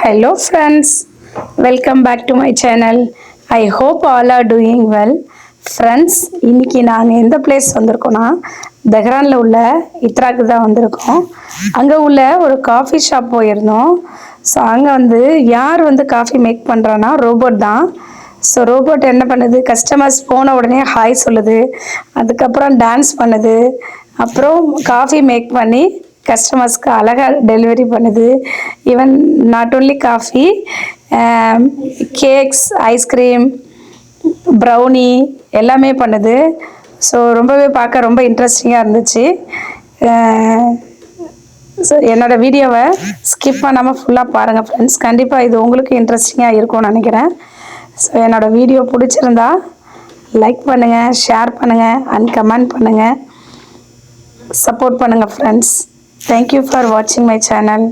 Hello friends, welcome back to my channel. I hope all are doing well. Friends, இன்னைக்கு நாங்கள் எந்த place வந்திருக்கோம்னா தெஹ்ரானில் உள்ள இத்ராக்கு தான் வந்திருக்கோம். அங்கே உள்ள ஒரு காஃபி ஷாப் போயிருந்தோம். ஸோ அங்கே யார் காஃபி மேக் பண்ணுறான்னா ரோபோட் தான். ஸோ ரோபோட் என்ன பண்ணுது, கஸ்டமர்ஸ் போன உடனே ஹாய் சொல்லுது, அதுக்கப்புறம் டான்ஸ் பண்ணுது, அப்புறம் காஃபி மேக் பண்ணி கஸ்டமர்ஸ்க்கு அழகாக டெலிவரி பண்ணுது. Even not only coffee, cakes, ice cream, brownie எல்லாமே பண்ணுது. ஸோ ரொம்பவே பார்க்க ரொம்ப இன்ட்ரெஸ்டிங்காக இருந்துச்சு. ஸோ என்னோடய வீடியோவை ஸ்கிப் பண்ணாமல் ஃபுல்லாக பாருங்கள் ஃப்ரெண்ட்ஸ். கண்டிப்பாக இது உங்களுக்கு இன்ட்ரெஸ்டிங்காக இருக்கும்னு நினைக்கிறேன். ஸோ என்னோடய வீடியோ பிடிச்சிருந்தா லைக் பண்ணுங்கள், ஷேர் பண்ணுங்கள் அண்ட் கமெண்ட் பண்ணுங்கள், சப்போர்ட் பண்ணுங்கள் friends. Thank you for watching my channel.